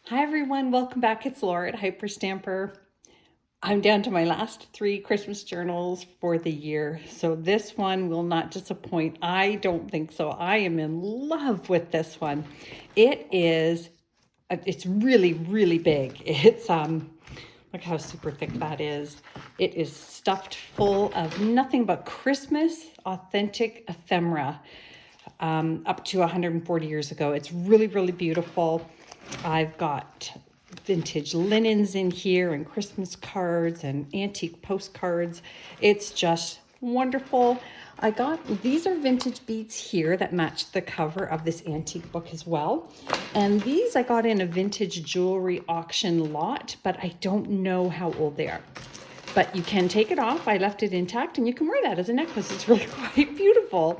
Hi everyone, welcome back. It's Laura at Hyperstamper. I'm down to my last 3 Christmas journals for the year, so this one will not disappoint. I don't think so. I am in love with this one. It's really, really big. Look how super thick that is. It is stuffed full of nothing but Christmas authentic ephemera up to 140 years ago. It's really, really beautiful. I've got vintage linens in here and Christmas cards and antique postcards. It's just wonderful. These are vintage beads here that match the cover of this antique book as well. And these I got in a vintage jewelry auction lot, but I don't know how old they are. But you can take it off. I left it intact and you can wear that as a necklace. It's really quite beautiful.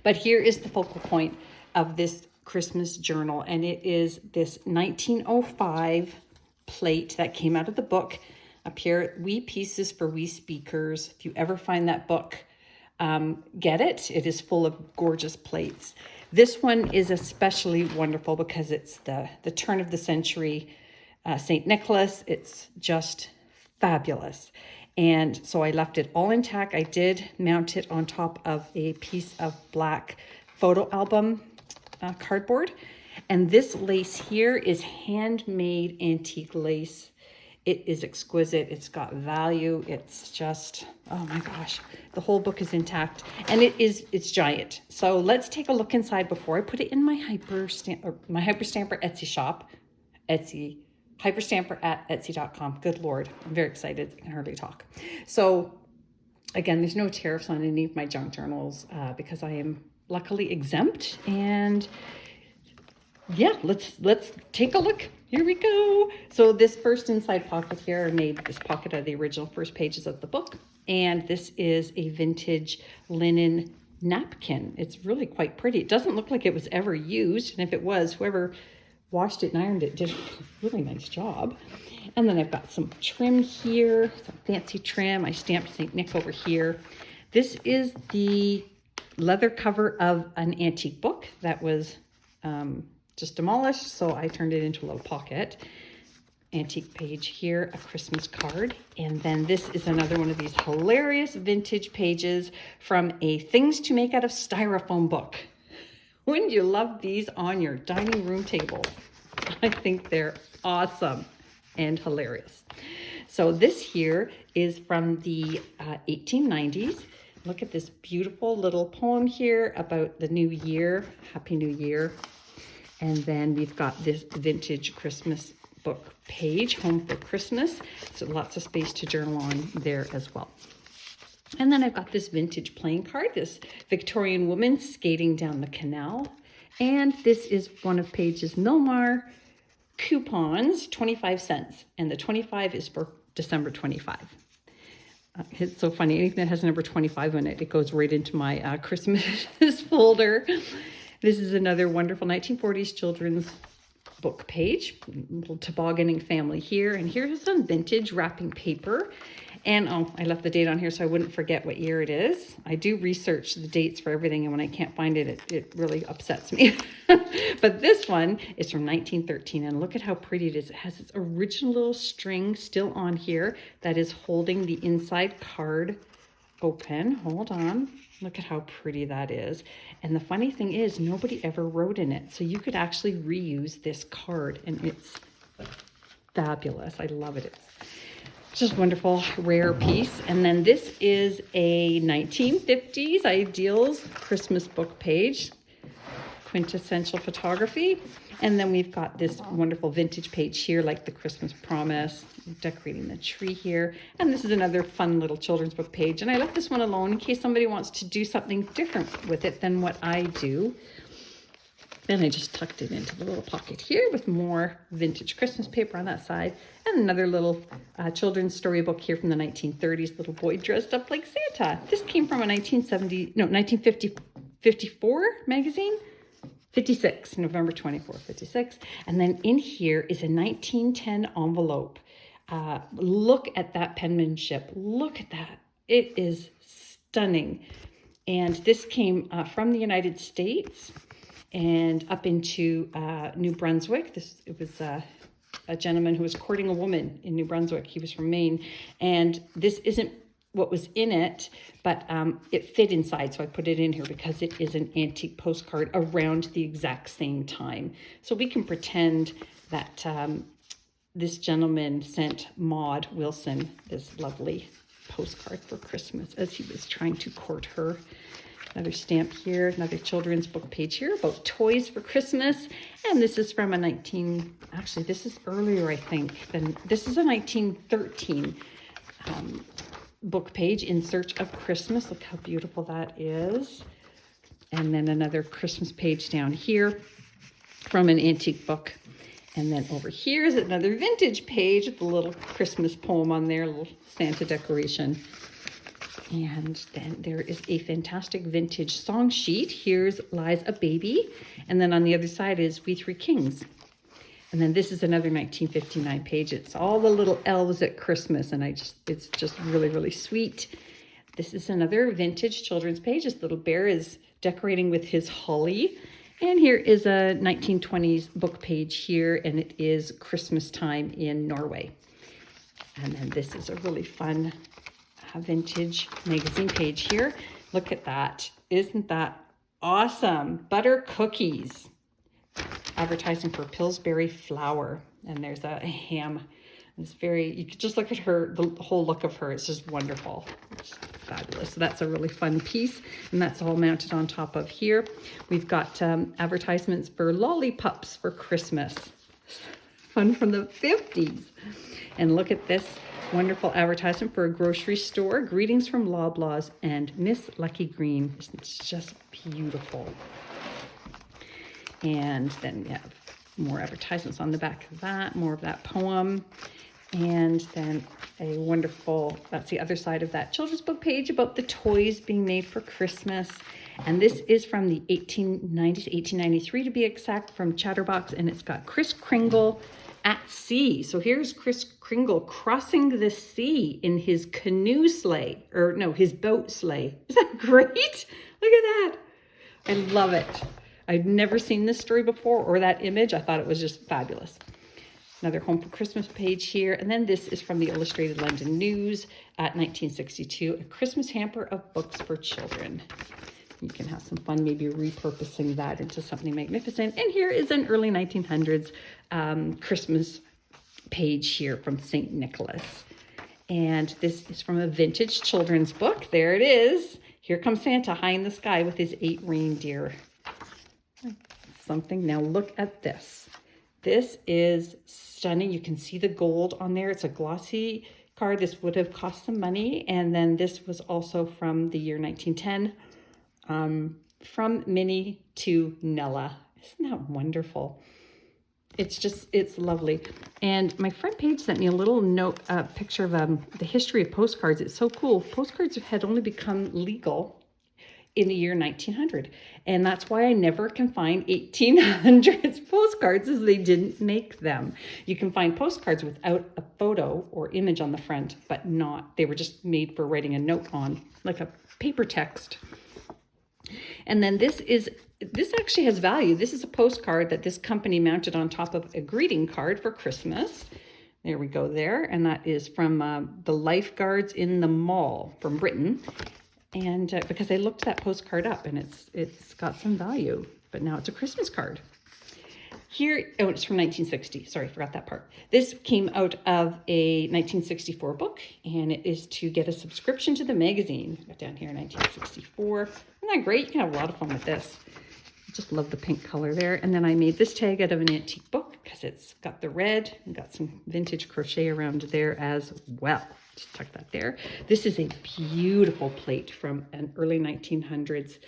But here is the focal point of this Christmas journal, and it is this 1905 plate that came out of the book. Up here, Wee Pieces for Wee Speakers. If you ever find that book, get it. It is full of gorgeous plates. This one is especially wonderful because it's the turn of the century St. Nicholas. It's just fabulous. And so I left it all intact. I did mount it on top of a piece of black photo album cardboard. And this lace here is handmade antique lace. It is exquisite. It's got value. It's just, oh my gosh, the whole book is intact and it's giant. So let's take a look inside before I put it in my Hyperstamper Etsy shop. Hyperstamper at Etsy.com. Good Lord, I'm very excited. I can hardly talk. So again, there's no tariffs on any of my junk journals because I am luckily exempt. And yeah, let's take a look. Here we go. So this first inside pocket here, I made this pocket out of the original first pages of the book. And this is a vintage linen napkin. It's really quite pretty. It doesn't look like it was ever used. And if it was, whoever washed it and ironed it did a really nice job. And then I've got some trim here, some fancy trim. I stamped St. Nick over here. This is the leather cover of an antique book that was just demolished, so I turned it into a little pocket. Antique page here, a Christmas card. And then this is another one of these hilarious vintage pages from a Things to Make Out of Styrofoam book. Wouldn't you love these on your dining room table? I think they're awesome and hilarious. So this here is from the 1890s. Look at this beautiful little poem here about the new year. Happy New Year. And then we've got this vintage Christmas book page, Home for Christmas. So lots of space to journal on there as well. And then I've got this vintage playing card, this Victorian woman skating down the canal. And this is one of Paige's Milmar coupons, 25 cents. And the 25 is for December 25. It's so funny. Anything that has a number 25 in it, it goes right into my Christmas folder. This is another wonderful 1940s children's book page. Little tobogganing family here. And here's some vintage wrapping paper. And I left the date on here so I wouldn't forget what year it is. I do research the dates for everything, and when I can't find it, it really upsets me. But this one is from 1913, and look at how pretty it is. It has its original little string still on here that is holding the inside card open. Hold on. Look at how pretty that is. And the funny thing is, nobody ever wrote in it. So you could actually reuse this card, and it's fabulous. I love it. It's just wonderful, rare piece. And then this is a 1950s Ideals Christmas book page, quintessential photography. And then we've got this wonderful vintage page here, like the Christmas Promise, decorating the tree here. And this is another fun little children's book page. And I left this one alone in case somebody wants to do something different with it than what I do. Then I just tucked it into the little pocket here with more vintage Christmas paper on that side. And another little children's storybook here from the 1930s, little boy dressed up like Santa. This came from a 1954 magazine. 56, November 24, 56. And then in here is a 1910 envelope. Look at that penmanship. Look at that. It is stunning. And this came from the United States. and up into New Brunswick. It was a gentleman who was courting a woman in New Brunswick. He was from Maine, and this isn't what was in it, but it fit inside, so I put it in here because it is an antique postcard around the exact same time. So we can pretend that this gentleman sent Maud Wilson this lovely postcard for Christmas as he was trying to court her. Another stamp here, another children's book page here about toys for Christmas. And this is from actually this is earlier, I think, this is a 1913 book page, In Search of Christmas. Look how beautiful that is. And then another Christmas page down here from an antique book. And then over here is another vintage page with a little Christmas poem on there, a little Santa decoration. And then there is a fantastic vintage song sheet. Here's Lies a Baby. And then on the other side is We Three Kings. And then this is another 1959 page. It's all the little elves at Christmas. And it's just really, really sweet. This is another vintage children's page. This little bear is decorating with his holly. And here is a 1920s book page here, and it is Christmas time in Norway. And then this is a really fun vintage magazine page here. Look at that. Isn't that awesome? Butter cookies. Advertising for Pillsbury flour. And there's a ham. It's you could just look at her, the whole look of her. It's just wonderful. It's fabulous. So that's a really fun piece. And that's all mounted on top of here. We've got advertisements for lollipops for Christmas. Fun from the 50s. And look at this wonderful advertisement for a grocery store. Greetings from Loblaws and Miss Lucky Green. It's just beautiful. And then we have more advertisements on the back of that, more of that poem. And then a wonderful, that's the other side of that children's book page about the toys being made for Christmas. And this is from the 1890s, 1893 to be exact, from Chatterbox. And it's got Kris Kringle at sea. So here's Kris Kringle crossing the sea in his canoe sleigh, or no, his boat sleigh. Is that great? Look at that. I love it. I'd never seen this story before or that image. I thought it was just fabulous. Another Home for Christmas page here. And then this is from the Illustrated London News at 1962, a Christmas hamper of books for children. You can have some fun maybe repurposing that into something magnificent. And here is an early 1900s Christmas page here from St. Nicholas. And this is from a vintage children's book. There it is. Here comes Santa high in the sky with his 8 reindeer. Something. Now look at this. This is stunning. You can see the gold on there. It's a glossy card. This would have cost some money. And then this was also from the year 1910. From Minnie to Nella. Isn't that wonderful? It's lovely. And my front page sent me a little note, picture of the history of postcards. It's so cool. Postcards had only become legal in the year 1900. And that's why I never can find 1800s postcards, as they didn't make them. You can find postcards without a photo or image on the front, but they were just made for writing a note on, like a paper text. And then this actually has value. This is a postcard that this company mounted on top of a greeting card for Christmas. There we go there. And that is from the lifeguards in the mall from Britain. And because I looked that postcard up, and it's got some value, but now it's a Christmas card. Here, it's from 1960. Sorry, I forgot that part. This came out of a 1964 book, and it is to get a subscription to the magazine. Got down here in 1964. Isn't that great? You can have a lot of fun with this. I just love the pink color there. And then I made this tag out of an antique book because it's got the red and got some vintage crochet around there as well. Just tuck that there. This is a beautiful plate from an early 1900s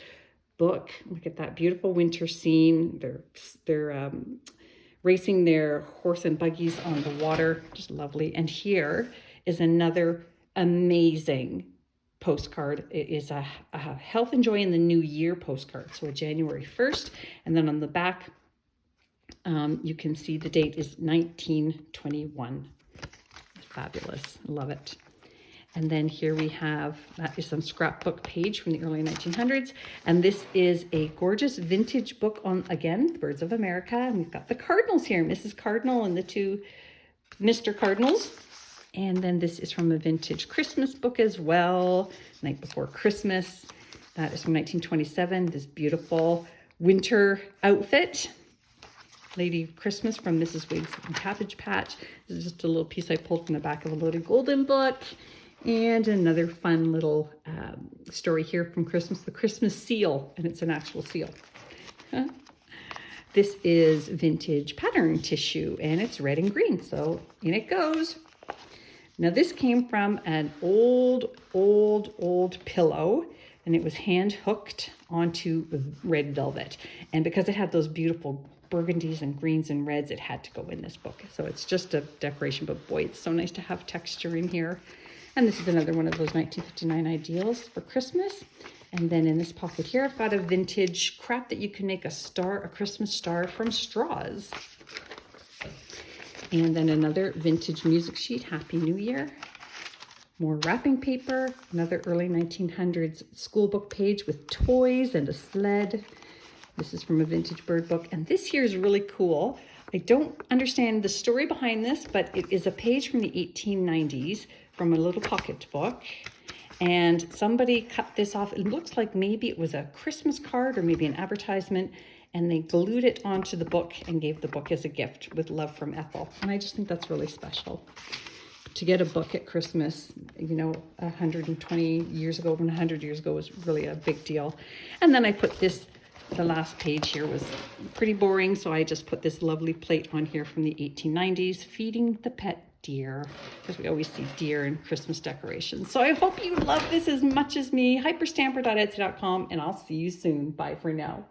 book. Look at that beautiful winter scene. They're racing their horse and buggies on the water. Just lovely. And here is another amazing postcard. It is a Health and Joy in the New Year postcard. So a January 1st. And then on the back, you can see the date is 1921. Fabulous. Love it. And then here we have, that is some scrapbook page from the early 1900s. And this is a gorgeous vintage book on, again, the birds of America. And we've got the cardinals here, Mrs. Cardinal and the two Mr. Cardinals. And then this is from a vintage Christmas book as well, Night Before Christmas. That is from 1927, this beautiful winter outfit. Lady Christmas from Mrs. Wiggs and Cabbage Patch. This is just a little piece I pulled from the back of a Loaded Golden book. And another fun little story here from Christmas, the Christmas seal, and it's an actual seal. This is vintage pattern tissue, and it's red and green, so in it goes. Now this came from an old pillow, and it was hand hooked onto red velvet. And because it had those beautiful burgundies and greens and reds, it had to go in this book. So it's just a decoration, but boy, it's so nice to have texture in here. And this is another one of those 1959 ideals for Christmas. And then in this pocket here, I've got a vintage crap that you can make a star, a Christmas star from straws. And then another vintage music sheet, Happy New Year. More wrapping paper, another early 1900s school book page with toys and a sled. This is from a vintage bird book. And this here is really cool. I don't understand the story behind this, but it is a page from the 1890s from a little pocket book. And somebody cut this off. It looks like maybe it was a Christmas card or maybe an advertisement. And they glued it onto the book and gave the book as a gift with love from Ethel. And I just think that's really special. To get a book at Christmas, you know, 120 years ago, 100 years ago was really a big deal. And then I put this, the last page here was pretty boring, so I just put this lovely plate on here from the 1890s, feeding the pet deer, because we always see deer in Christmas decorations. So I hope you love this as much as me. Hyperstamper.etsy.com, and I'll see you soon. Bye for now.